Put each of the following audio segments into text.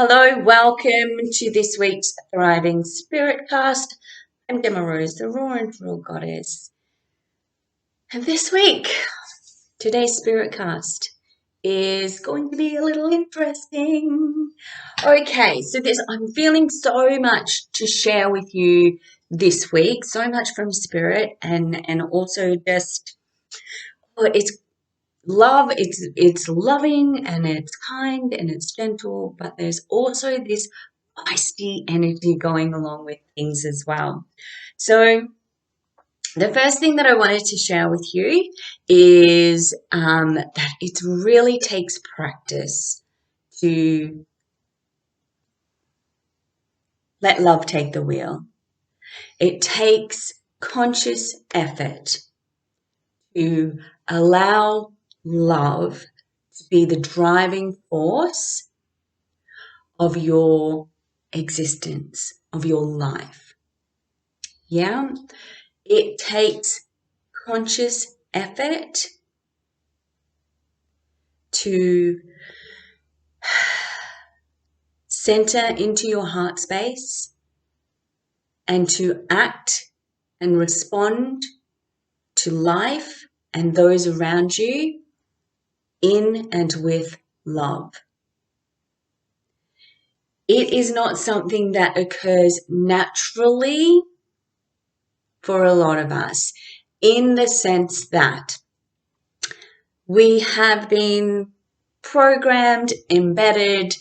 Hello, welcome to this week's Thriving SpiritCast. I'm Gemma Rose, the raw and real goddess. And this week, today's SpiritCast is going to be a little interesting. Okay, so I'm feeling so much to share with you this week, so much from Spirit and also just, it's love, it's loving and it's kind and it's gentle, but there's also this feisty energy going along with things as well. So the first thing that I wanted to share with you is that it really takes practice to let love take the wheel. It takes conscious effort to allow love to be the driving force of your existence, of your life. Yeah, it takes conscious effort to center into your heart space and to act and respond to life and those around you in and with love. It is not something that occurs naturally for a lot of us, in the sense that we have been programmed, embedded,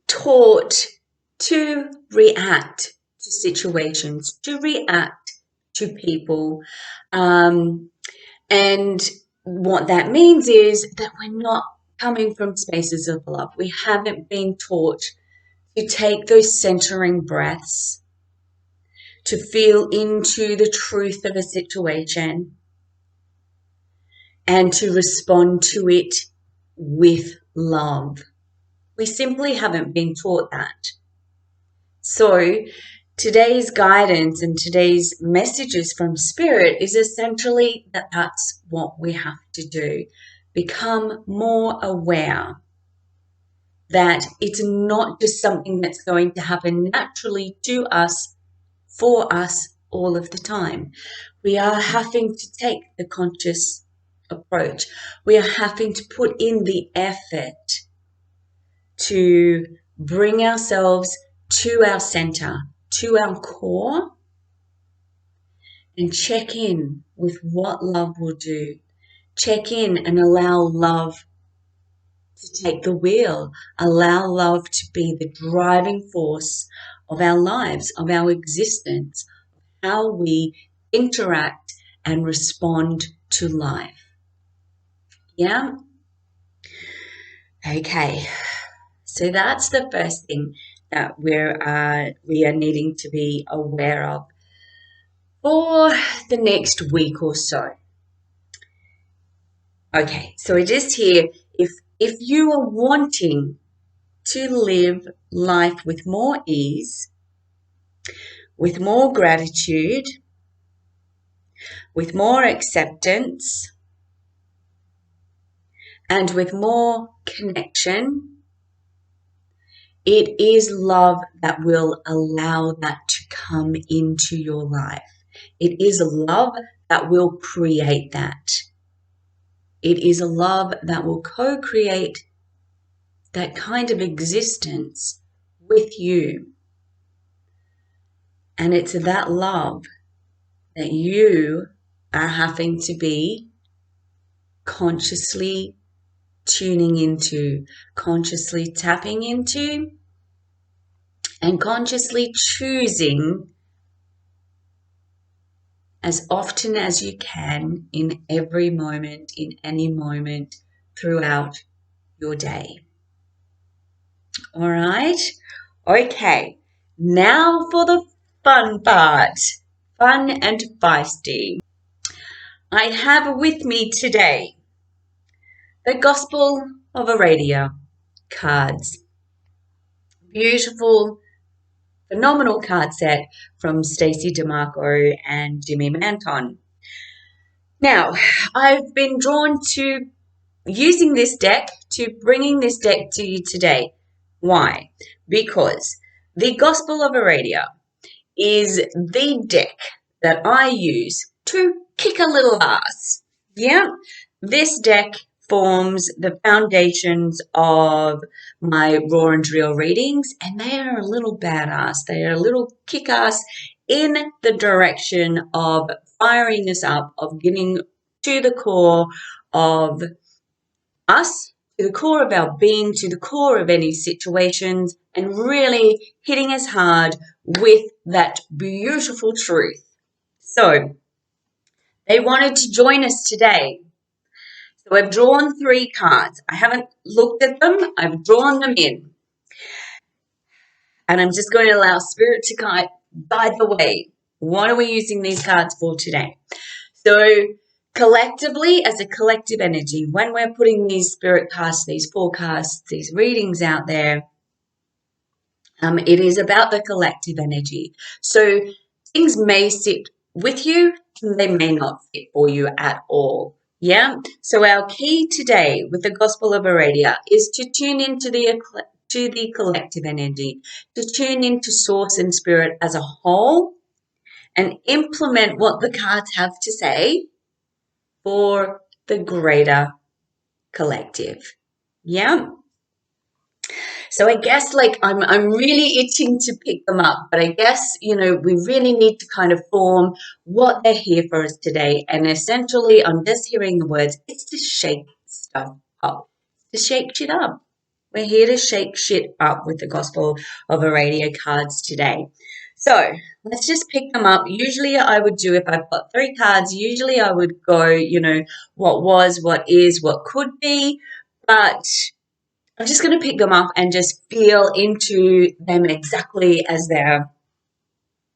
taught to react to situations, to react to people. And what that means is that we're not coming from spaces of love. We haven't been taught to take those centering breaths, to feel into the truth of a situation and to respond to it with love. We simply haven't been taught that. So today's guidance and today's messages from Spirit is essentially that that's what we have to do. Become more aware that it's not just something that's going to happen naturally to us, for us all of the time. We are having to take the conscious approach. We are having to put in the effort to bring ourselves to our center, to our core, and check in with what love will do. Check in and allow love to take the wheel. Allow love to be the driving force of our lives, of our existence, how we interact and respond to life. Yeah? Okay. So that's the first thing that we are needing to be aware of for the next week or so. Okay, so we're just here. If you are wanting to live life with more ease, with more gratitude, with more acceptance, and with more connection, it is love that will allow that to come into your life. It is love that will create that. It is a love that will co-create that kind of existence with you. And it's that love that you are having to be consciously tuning into, consciously tapping into, and consciously choosing as often as you can in every moment, in any moment throughout your day. All right? Okay, now for the fun part, fun and feisty. I have with me today the Gospel of Aradia cards. Beautiful, phenomenal card set from Stacey DeMarco and Jimmy Manton. Now, I've been drawn to using this deck to bringing this deck to you today. Why? Because the Gospel of Aradia is the deck that I use to kick a little ass. Yeah, this deck forms the foundations of my raw and real readings, and they are a little badass. They are a little kick ass in the direction of firing us up, of getting to the core of us, to the core of our being, to the core of any situations, and really hitting us hard with that beautiful truth. So they wanted to join us today. So I've drawn 3 cards. I haven't looked at them. I've drawn them in. And I'm just going to allow Spirit to guide the way. What are we using these cards for today? So collectively, as a collective energy, when we're putting these spirit casts, these forecasts, these readings out there, it is about the collective energy. So things may sit with you, they may not fit for you at all. Yeah. So our key today with the Gospel of Aradia is to tune into the collective energy, to tune into Source and Spirit as a whole, and implement what the cards have to say for the greater collective. Yeah. So I guess I'm really itching to pick them up, but I guess, we really need to kind of form what they're here for us today. And essentially, I'm just hearing the words, it's to shake stuff up, to shake shit up. We're here to shake shit up with the Gospel of Aradia cards today. So let's just pick them up. Usually I would do, if I've got 3 cards, usually I would go, what was, what is, what could be. But I'm just going to pick them up and just feel into them exactly as they're,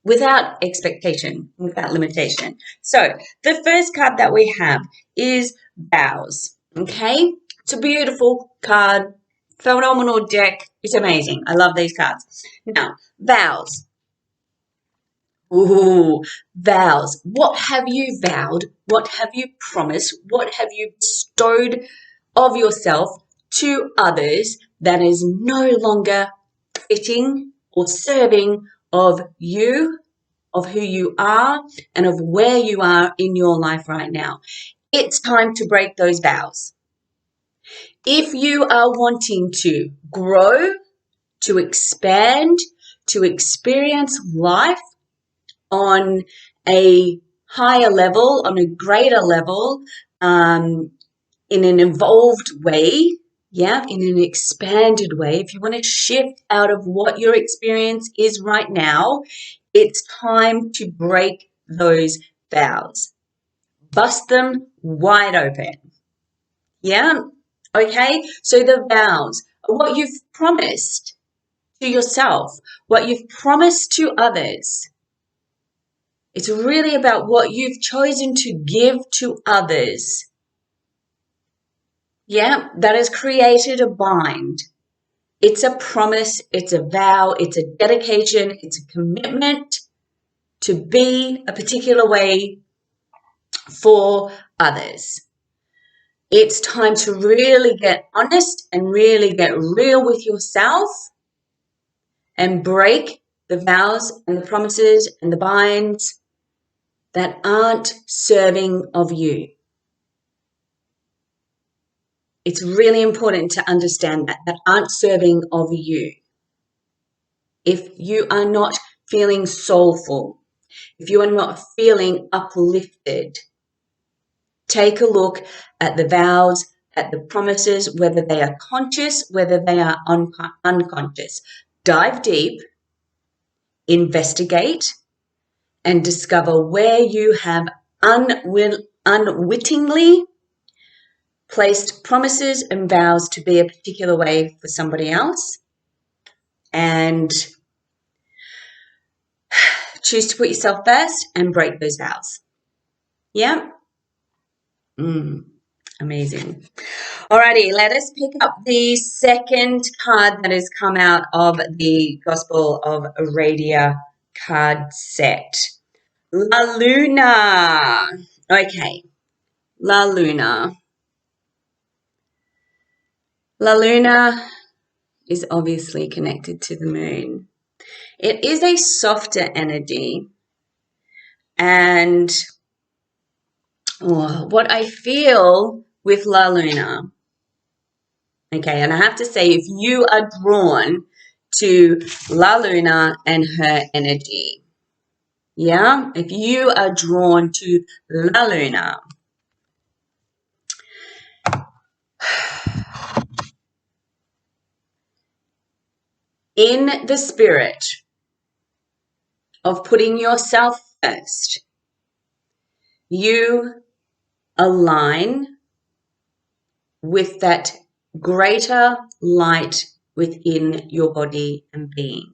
without expectation, without limitation. So the first card that we have is Vows. Okay? It's a beautiful card. Phenomenal deck. It's amazing. I love these cards. Now, vows. Ooh, vows. What have you vowed? What have you promised? What have you bestowed of yourself to others that is no longer fitting or serving of you, of who you are, and of where you are in your life right now? It's time to break those vows. If you are wanting to grow, to expand, to experience life on a higher level, on a greater level, in an evolved way, yeah, in an expanded way, if you want to shift out of what your experience is right now, it's time to break those vows. Bust them wide open. Yeah? Okay? So the vows are what you've promised to yourself, what you've promised to others. It's really about what you've chosen to give to others. Yeah, that has created a bind. It's a promise, it's a vow, it's a dedication, it's a commitment to be a particular way for others. It's time to really get honest and really get real with yourself and break the vows and the promises and the binds that aren't serving of you. It's really important to understand that aren't serving of you. If you are not feeling soulful, if you are not feeling uplifted, take a look at the vows, at the promises, whether they are conscious, whether they are unconscious. Dive deep, investigate, and discover where you have unwittingly placed promises and vows to be a particular way for somebody else, and choose to put yourself first and break those vows. Yeah? Amazing. Alrighty, let us pick up the second card that has come out of the Gospel of Aradia card set. La Luna. Okay, La Luna. La Luna is obviously connected to the moon. It is a softer energy, and what I feel with La Luna, okay, and I have to say, if you are drawn to La Luna and her energy, yeah, if you are drawn to La Luna, in the spirit of putting yourself first, you align with that greater light within your body and being.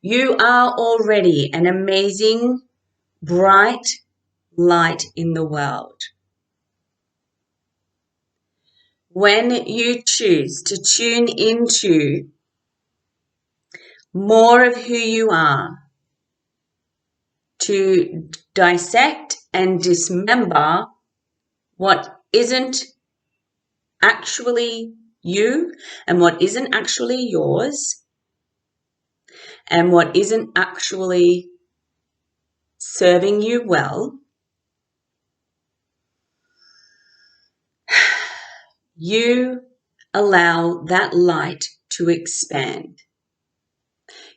You are already an amazing, bright light in the world. When you choose to tune into more of who you are, to dissect and dismember what isn't actually you and what isn't actually yours and what isn't actually serving you well, you allow that light to expand.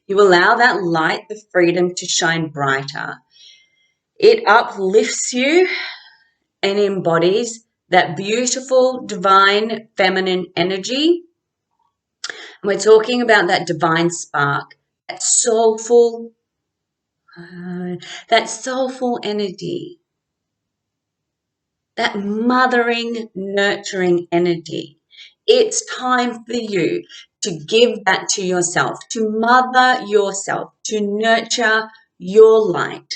You allow that light the freedom to shine brighter. It uplifts you and embodies that beautiful, divine, feminine energy. We're talking about that divine spark, that soulful energy, that mothering, nurturing energy. It's time for you to give that to yourself, to mother yourself, to nurture your light,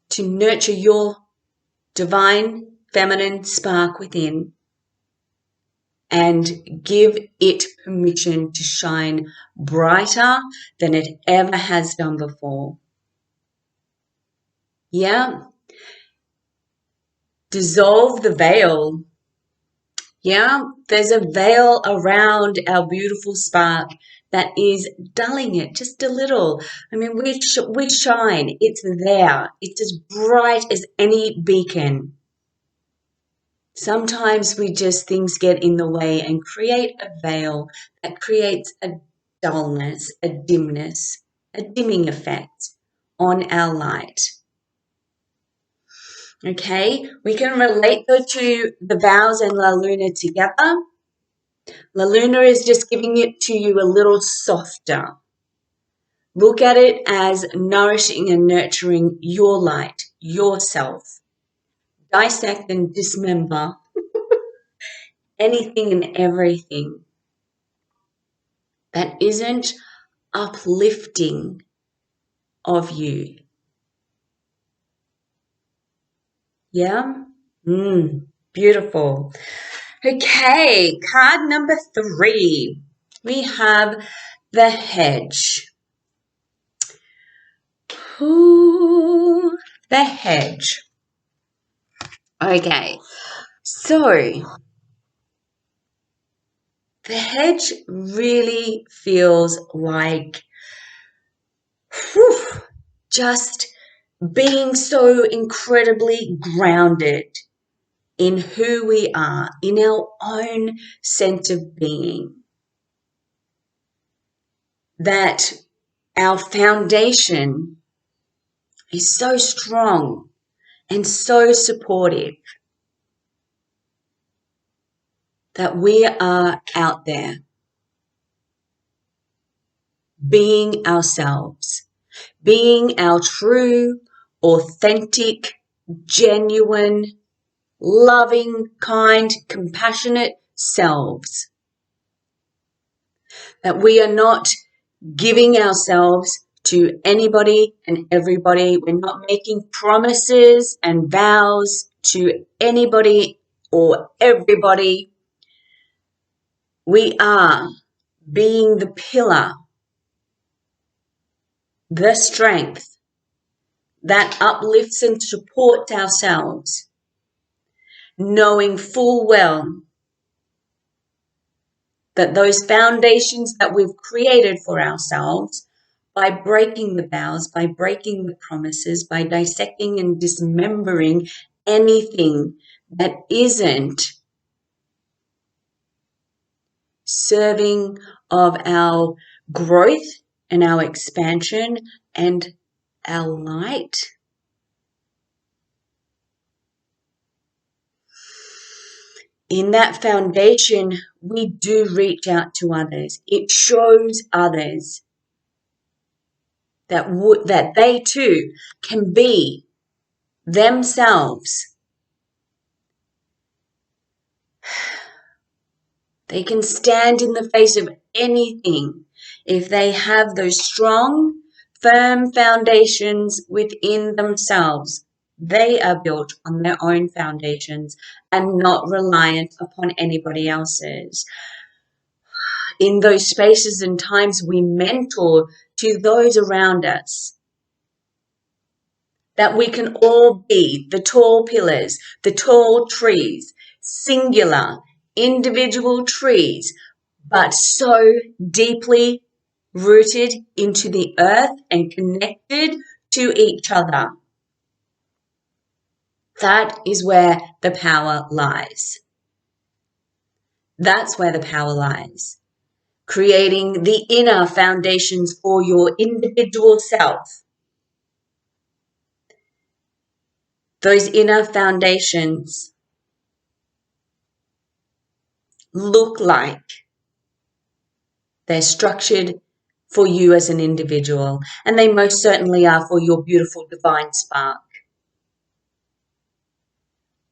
to nurture your divine feminine spark within, and give it permission to shine brighter than it ever has done before. Yeah. Dissolve the veil. Yeah. There's a veil around our beautiful spark that is dulling it just a little. I mean, we shine. It's there. It's as bright as any beacon. Sometimes things get in the way and create a veil that creates a dullness, a dimness, a dimming effect on our light. Okay, we can relate those to the vows and La Luna together. La Luna is just giving it to you a little softer. Look at it as nourishing and nurturing your light, yourself. Dissect and dismember anything and everything that isn't uplifting of you. Yeah? Beautiful. Okay, card number 3. We have the hedge. Ooh, the hedge. Okay, so the hedge really feels like just being so incredibly grounded in who we are, in our own sense of being. That our foundation is so strong and so supportive that we are out there being ourselves, being our true, authentic, genuine, loving, kind, compassionate selves. That we are not giving ourselves to anybody and everybody. We're not making promises and vows to anybody or everybody. We are being the pillar, the strength that uplifts and supports ourselves, knowing full well that those foundations that we've created for ourselves, by breaking the vows, by breaking the promises, by dissecting and dismembering anything that isn't serving of our growth and our expansion and our light, in that foundation, we do reach out to others. It shows others that they too can be themselves. They can stand in the face of anything if they have those strong, firm foundations within themselves. They are built on their own foundations and not reliant upon anybody else's. In those spaces and times, we mentor to those around us, that we can all be the tall pillars, the tall trees, singular, individual trees, but so deeply rooted into the earth and connected to each other. That is where the power lies. That's where the power lies. Creating the inner foundations for your individual self. Those inner foundations look like they're structured for you as an individual, and they most certainly are for your beautiful divine spark.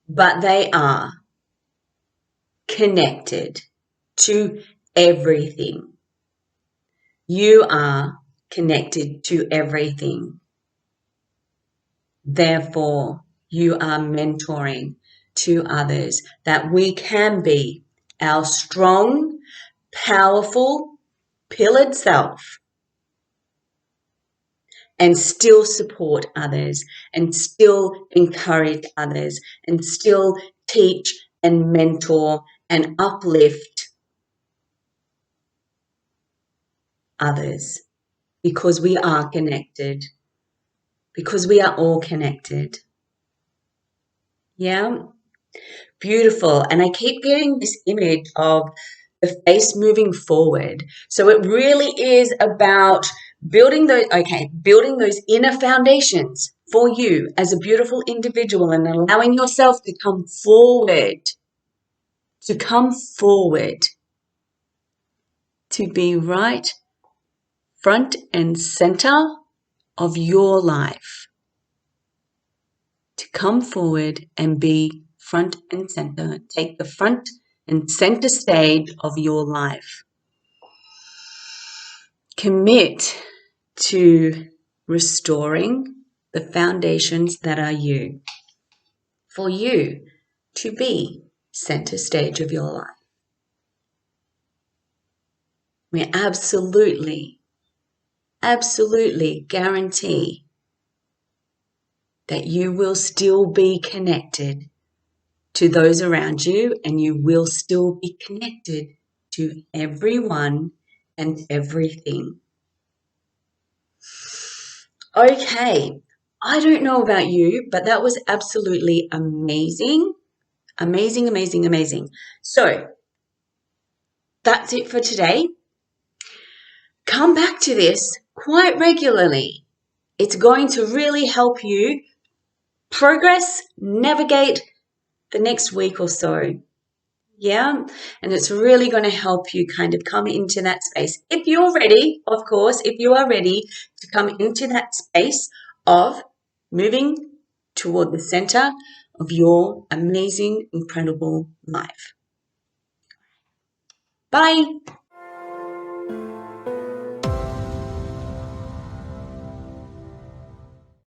But they are connected to everything. You are connected to everything. Therefore, you are mentoring to others that we can be our strong, powerful, pillared self and still support others and still encourage others and still teach and mentor and uplift others, because we are connected, because we are all connected. Yeah, beautiful. And I keep getting this image of the face moving forward. So it really is about building those inner foundations for you as a beautiful individual and allowing yourself to come forward, to be right front and center of your life, to come forward and be front and center, take the front and center stage of your life. Commit to restoring the foundations that are you, for you to be center stage of your life. We absolutely guarantee that you will still be connected to those around you, and you will still be connected to everyone and everything. Okay, I don't know about you, but that was absolutely amazing. Amazing. So that's it for today. Come back to this quite regularly. It's going to really help you progress, navigate the next week or so. Yeah, and it's really going to help you kind of come into that space. If you're ready, of course, if you are ready to come into that space of moving toward the center of your amazing, incredible life. Bye.